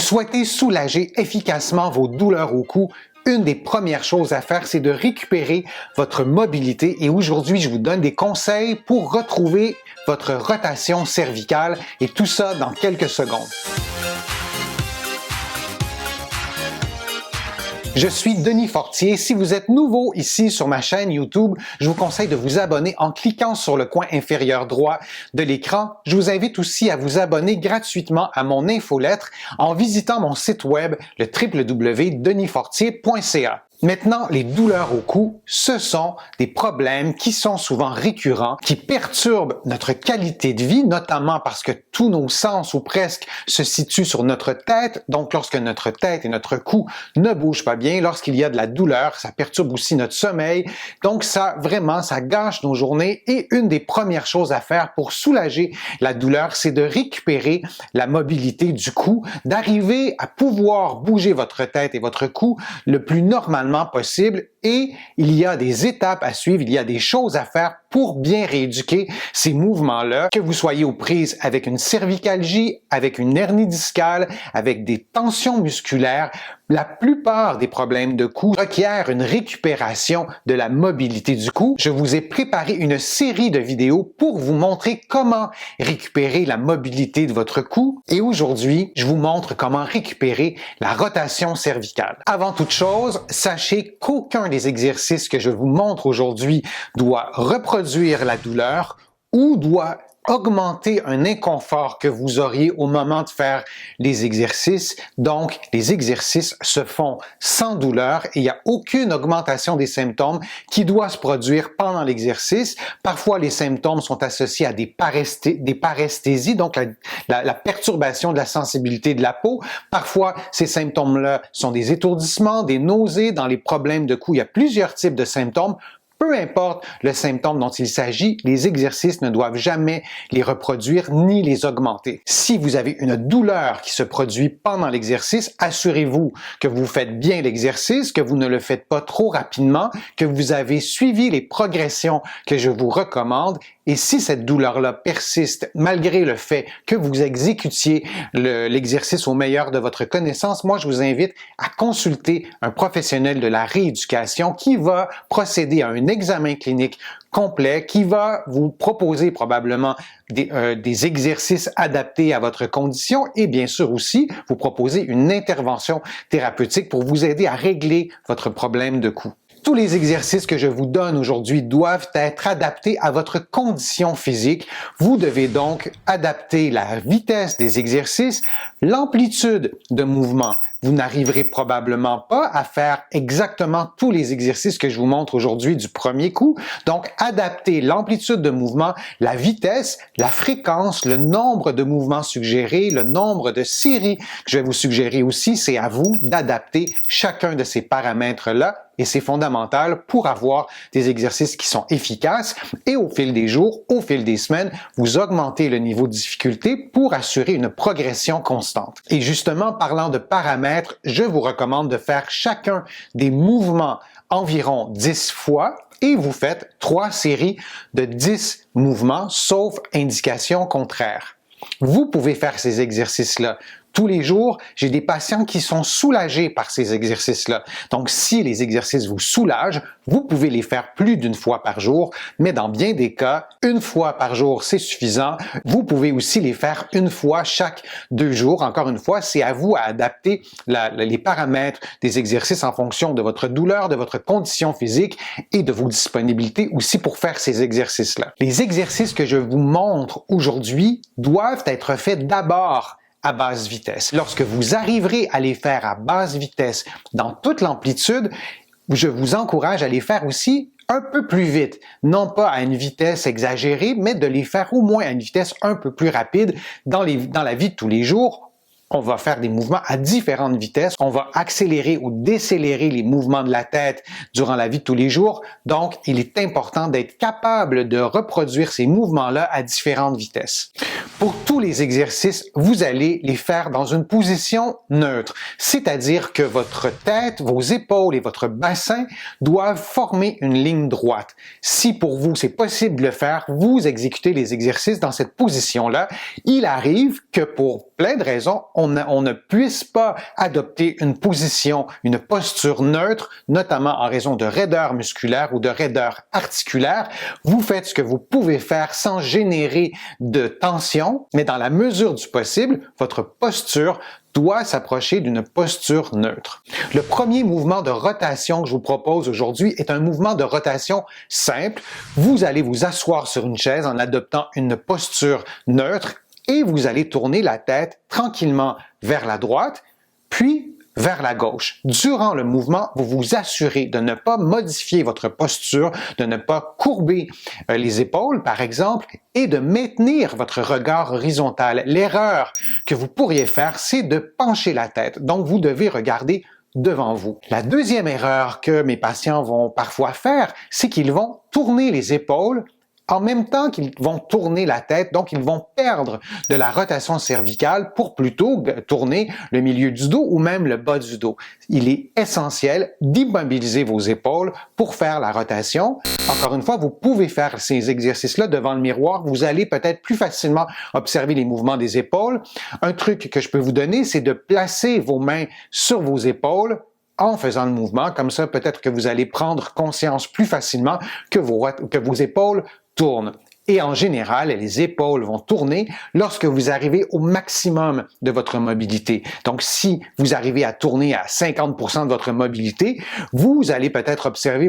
Vous souhaitez soulager efficacement vos douleurs au cou? Une des premières choses à faire, c'est de récupérer votre mobilité et aujourd'hui, je vous donne des conseils pour retrouver votre rotation cervicale et tout ça dans quelques secondes. Je suis Denis Fortier. Si vous êtes nouveau ici sur ma chaîne YouTube, je vous conseille de vous abonner en cliquant sur le coin inférieur droit de l'écran. Je vous invite aussi à vous abonner gratuitement à mon infolettre en visitant mon site web, le www.denisfortier.ca. Maintenant, les douleurs au cou, ce sont des problèmes qui sont souvent récurrents, qui perturbent notre qualité de vie, notamment parce que tous nos sens ou presque se situent sur notre tête. Donc, lorsque notre tête et notre cou ne bougent pas bien, lorsqu'il y a de la douleur, ça perturbe aussi notre sommeil. Donc, ça gâche nos journées. Et une des premières choses à faire pour soulager la douleur, c'est de récupérer la mobilité du cou, d'arriver à pouvoir bouger votre tête et votre cou le plus normalement possible et il y a des étapes à suivre, il y a des choses à faire pour bien rééduquer ces mouvements-là, que vous soyez aux prises avec une cervicalgie, avec une hernie discale, avec des tensions musculaires. La plupart des problèmes de cou requièrent une récupération de la mobilité du cou. Je vous ai préparé une série de vidéos pour vous montrer comment récupérer la mobilité de votre cou et aujourd'hui, je vous montre comment récupérer la rotation cervicale. Avant toute chose, sachez qu'aucun des exercices que je vous montre aujourd'hui doit reproduire la douleur ou doit augmenter un inconfort que vous auriez au moment de faire les exercices. Donc, les exercices se font sans douleur et il n'y a aucune augmentation des symptômes qui doit se produire pendant l'exercice. Parfois, les symptômes sont associés à des paresthésies, donc la perturbation de la sensibilité de la peau. Parfois, ces symptômes-là sont des étourdissements, des nausées. Dans les problèmes de cou, il y a plusieurs types de symptômes. Peu importe le symptôme dont il s'agit, les exercices ne doivent jamais les reproduire ni les augmenter. Si vous avez une douleur qui se produit pendant l'exercice, assurez-vous que vous faites bien l'exercice, que vous ne le faites pas trop rapidement, que vous avez suivi les progressions que je vous recommande. Et si cette douleur-là persiste malgré le fait que vous exécutiez l'exercice au meilleur de votre connaissance, moi je vous invite à consulter un professionnel de la rééducation qui va procéder à un examen clinique complet, qui va vous proposer probablement des exercices adaptés à votre condition et bien sûr aussi vous proposer une intervention thérapeutique pour vous aider à régler votre problème de cou. Tous les exercices que je vous donne aujourd'hui doivent être adaptés à votre condition physique. Vous devez donc adapter la vitesse des exercices, l'amplitude de mouvement. Vous n'arriverez probablement pas à faire exactement tous les exercices que je vous montre aujourd'hui du premier coup. Donc, adaptez l'amplitude de mouvement, la vitesse, la fréquence, le nombre de mouvements suggérés, le nombre de séries que je vais vous suggérer aussi. C'est à vous d'adapter chacun de ces paramètres-là. Et c'est fondamental pour avoir des exercices qui sont efficaces et au fil des jours, au fil des semaines, vous augmentez le niveau de difficulté pour assurer une progression constante. Et justement, parlant de paramètres, je vous recommande de faire chacun des mouvements environ 10 fois et vous faites 3 séries de 10 mouvements, sauf indication contraire. Vous pouvez faire ces exercices-là tous les jours. J'ai des patients qui sont soulagés par ces exercices-là. Donc, si les exercices vous soulagent, vous pouvez les faire plus d'une fois par jour, mais dans bien des cas, une fois par jour, c'est suffisant. Vous pouvez aussi les faire une fois chaque 2 jours. Encore une fois, c'est à vous à adapter les paramètres des exercices en fonction de votre douleur, de votre condition physique et de vos disponibilités aussi pour faire ces exercices-là. Les exercices que je vous montre aujourd'hui doivent être faits d'abord à basse vitesse. Lorsque vous arriverez à les faire à basse vitesse dans toute l'amplitude, je vous encourage à les faire aussi un peu plus vite, non pas à une vitesse exagérée, mais de les faire au moins à une vitesse un peu plus rapide dans la vie de tous les jours. On va faire des mouvements à différentes vitesses. On va accélérer ou décélérer les mouvements de la tête durant la vie de tous les jours. Donc, il est important d'être capable de reproduire ces mouvements-là à différentes vitesses. Pour tous les exercices, vous allez les faire dans une position neutre, c'est-à-dire que votre tête, vos épaules et votre bassin doivent former une ligne droite. Si pour vous, c'est possible de le faire, vous exécutez les exercices dans cette position-là. Il arrive que pour plein de raisons, on ne puisse pas adopter une position, une posture neutre, notamment en raison de raideur musculaire ou de raideur articulaire. Vous faites ce que vous pouvez faire sans générer de tension, mais dans la mesure du possible, votre posture doit s'approcher d'une posture neutre. Le premier mouvement de rotation que je vous propose aujourd'hui est un mouvement de rotation simple. Vous allez vous asseoir sur une chaise en adoptant une posture neutre et vous allez tourner la tête tranquillement vers la droite, puis vers la gauche. Durant le mouvement, vous vous assurez de ne pas modifier votre posture, de ne pas courber les épaules, par exemple, et de maintenir votre regard horizontal. L'erreur que vous pourriez faire, c'est de pencher la tête. Donc, vous devez regarder devant vous. La deuxième erreur que mes patients vont parfois faire, c'est qu'ils vont tourner les épaules en même temps qu'ils vont tourner la tête, donc ils vont perdre de la rotation cervicale pour plutôt tourner le milieu du dos ou même le bas du dos. Il est essentiel d'immobiliser vos épaules pour faire la rotation. Encore une fois, vous pouvez faire ces exercices-là devant le miroir. Vous allez peut-être plus facilement observer les mouvements des épaules. Un truc que je peux vous donner, c'est de placer vos mains sur vos épaules en faisant le mouvement. Comme ça, peut-être que vous allez prendre conscience plus facilement que vos épaules tournent. Et en général, les épaules vont tourner lorsque vous arrivez au maximum de votre mobilité. Donc, si vous arrivez à tourner à 50% de votre mobilité, vous allez peut-être observer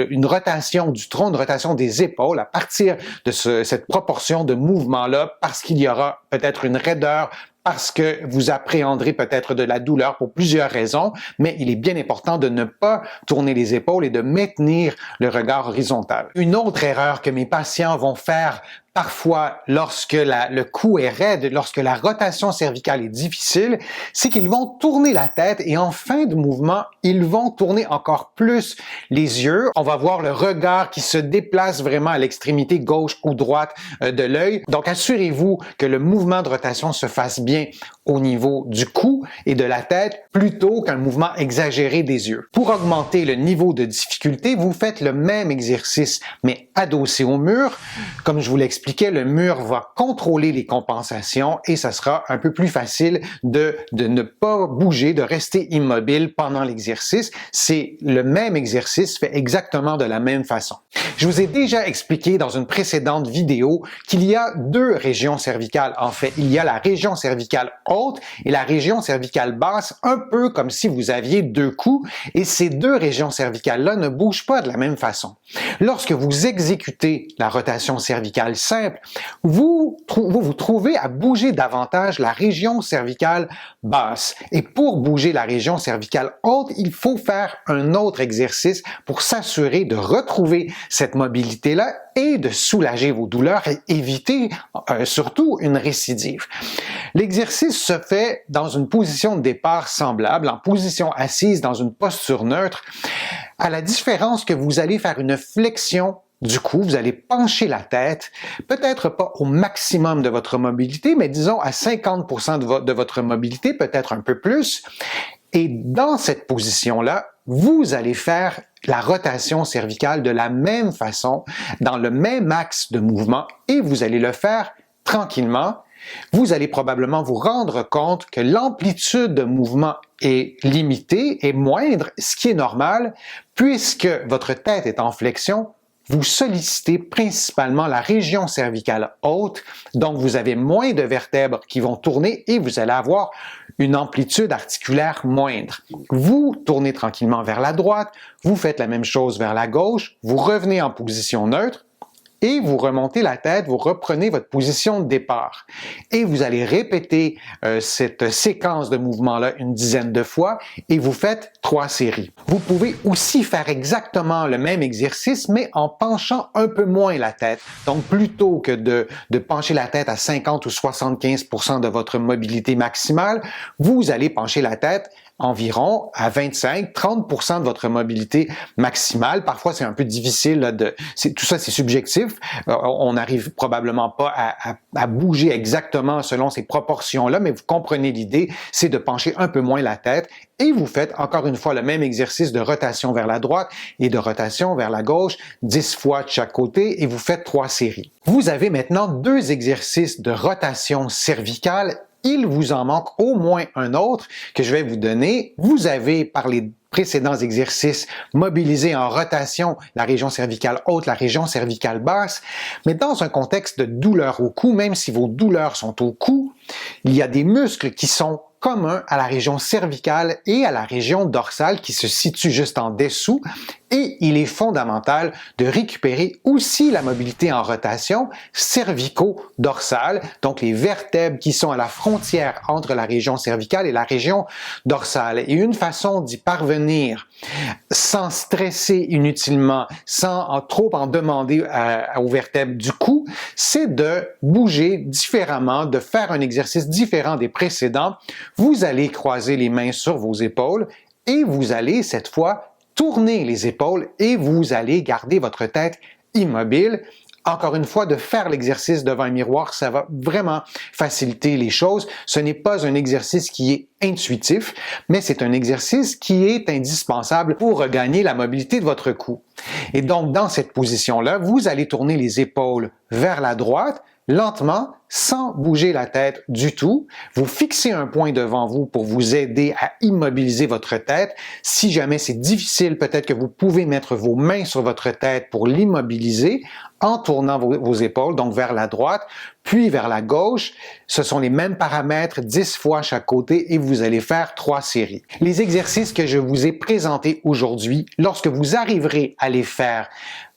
une rotation du tronc, une rotation des épaules à partir de cette proportion de mouvement-là, parce qu'il y aura peut-être une raideur, parce que vous appréhenderez peut-être de la douleur pour plusieurs raisons, mais il est bien important de ne pas tourner les épaules et de maintenir le regard horizontal. Une autre erreur que mes patients vont faire parfois lorsque le cou est raide, lorsque la rotation cervicale est difficile, c'est qu'ils vont tourner la tête et en fin de mouvement, ils vont tourner encore plus les yeux. On va voir le regard qui se déplace vraiment à l'extrémité gauche ou droite de l'œil. Donc, assurez-vous que le mouvement de rotation se fasse bien au niveau du cou et de la tête plutôt qu'un mouvement exagéré des yeux. Pour augmenter le niveau de difficulté, vous faites le même exercice, mais adossé au mur. Comme je vous l'expliquais, le mur va contrôler les compensations et ça sera un peu plus facile de ne pas bouger, de rester immobile pendant l'exercice. C'est le même exercice fait exactement de la même façon. Je vous ai déjà expliqué dans une précédente vidéo qu'il y a deux régions cervicales. En fait, il y a la région cervicale haute et la région cervicale basse, un peu comme si vous aviez deux coups, et ces deux régions cervicales-là ne bougent pas de la même façon. Lorsque vous exécutez la rotation cervicale simple, vous vous trouvez à bouger davantage la région cervicale basse. Et pour bouger la région cervicale haute, il faut faire un autre exercice pour s'assurer de retrouver cette mobilité-là et de soulager vos douleurs et éviter surtout une récidive. L'exercice se fait dans une position de départ semblable, en position assise dans une posture neutre, à la différence que vous allez faire une flexion du cou, vous allez pencher la tête, peut-être pas au maximum de votre mobilité, mais disons à 50% de votre mobilité, peut-être un peu plus. Et dans cette position-là, vous allez faire la rotation cervicale de la même façon, dans le même axe de mouvement, et vous allez le faire tranquillement. Vous allez probablement vous rendre compte que l'amplitude de mouvement est limitée et moindre, ce qui est normal, puisque votre tête est en flexion. Vous sollicitez principalement la région cervicale haute, donc vous avez moins de vertèbres qui vont tourner et vous allez avoir une amplitude articulaire moindre. Vous tournez tranquillement vers la droite, vous faites la même chose vers la gauche, vous revenez en position neutre, et vous remontez la tête, vous reprenez votre position de départ. Et vous allez répéter cette séquence de mouvements-là une dizaine de fois et vous faites 3 séries. Vous pouvez aussi faire exactement le même exercice, mais en penchant un peu moins la tête. Donc, plutôt que de pencher la tête à 50 ou 75% de votre mobilité maximale, vous allez pencher la tête environ à 25-30% de votre mobilité maximale. Parfois, c'est un peu difficile, tout ça, c'est subjectif. On n'arrive probablement pas à bouger exactement selon ces proportions-là, mais vous comprenez l'idée, c'est de pencher un peu moins la tête et vous faites encore une fois le même exercice de rotation vers la droite et de rotation vers la gauche, 10 fois de chaque côté et vous faites 3 séries. Vous avez maintenant 2 exercices de rotation cervicale il vous en manque au moins un autre que je vais vous donner. Vous avez, par les précédents exercices, mobilisé en rotation la région cervicale haute, la région cervicale basse, mais dans un contexte de douleur au cou, même si vos douleurs sont au cou, il y a des muscles qui sont communs à la région cervicale et à la région dorsale qui se situe juste en dessous, et il est fondamental de récupérer aussi la mobilité en rotation cervico-dorsale, donc les vertèbres qui sont à la frontière entre la région cervicale et la région dorsale. Et une façon d'y parvenir sans stresser inutilement, sans trop en demander aux vertèbres du cou, c'est de bouger différemment, de faire un exercice différent des précédents. Vous allez croiser les mains sur vos épaules et vous allez cette fois tourner les épaules et vous allez garder votre tête immobile. Encore une fois, de faire l'exercice devant un miroir, ça va vraiment faciliter les choses. Ce n'est pas un exercice qui est intuitif, mais c'est un exercice qui est indispensable pour regagner la mobilité de votre cou. Et donc, dans cette position-là, vous allez tourner les épaules vers la droite, lentement, sans bouger la tête du tout. Vous fixez un point devant vous pour vous aider à immobiliser votre tête. Si jamais c'est difficile, peut-être que vous pouvez mettre vos mains sur votre tête pour l'immobiliser en tournant vos épaules, donc vers la droite, puis vers la gauche. Ce sont les mêmes paramètres, 10 fois à chaque côté, et vous allez faire 3 séries. Les exercices que je vous ai présentés aujourd'hui, lorsque vous arriverez à les faire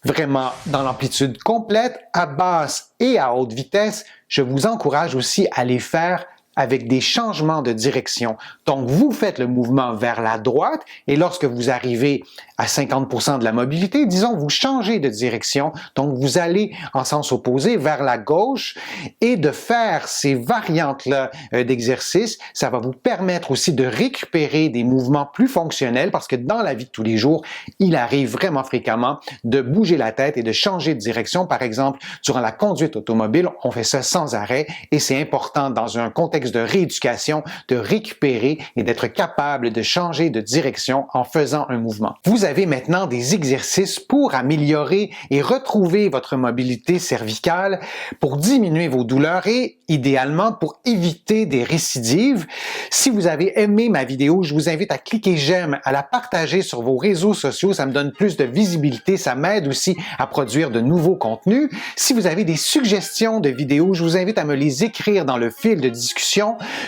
vraiment dans l'amplitude complète, à basse et à haute vitesse, je vous encourage aussi à les faire avec des changements de direction. Donc, vous faites le mouvement vers la droite et lorsque vous arrivez à 50% de la mobilité, disons, vous changez de direction. Donc, vous allez en sens opposé vers la gauche et de faire ces variantes-là d'exercice, ça va vous permettre aussi de récupérer des mouvements plus fonctionnels parce que dans la vie de tous les jours, il arrive vraiment fréquemment de bouger la tête et de changer de direction. Par exemple, durant la conduite automobile, on fait ça sans arrêt et c'est important dans un contexte de rééducation, de récupérer et d'être capable de changer de direction en faisant un mouvement. Vous avez maintenant des exercices pour améliorer et retrouver votre mobilité cervicale, pour diminuer vos douleurs et idéalement pour éviter des récidives. Si vous avez aimé ma vidéo, je vous invite à cliquer j'aime, à la partager sur vos réseaux sociaux, ça me donne plus de visibilité, ça m'aide aussi à produire de nouveaux contenus. Si vous avez des suggestions de vidéos, je vous invite à me les écrire dans le fil de discussion.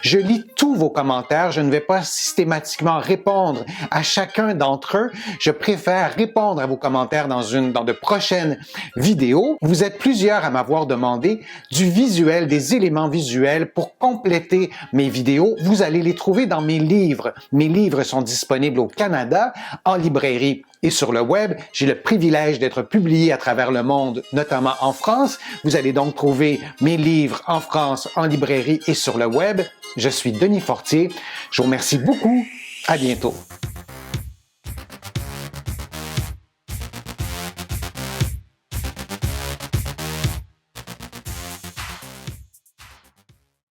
Je lis tous vos commentaires. Je ne vais pas systématiquement répondre à chacun d'entre eux. Je préfère répondre à vos commentaires dans de prochaines vidéos. Vous êtes plusieurs à m'avoir demandé du visuel, des éléments visuels pour compléter mes vidéos. Vous allez les trouver dans mes livres. Mes livres sont disponibles au Canada, en librairie et sur le web. J'ai le privilège d'être publié à travers le monde, notamment en France. Vous allez donc trouver mes livres en France, en librairie et sur le web. Je suis Denis Fortier. Je vous remercie beaucoup. À bientôt.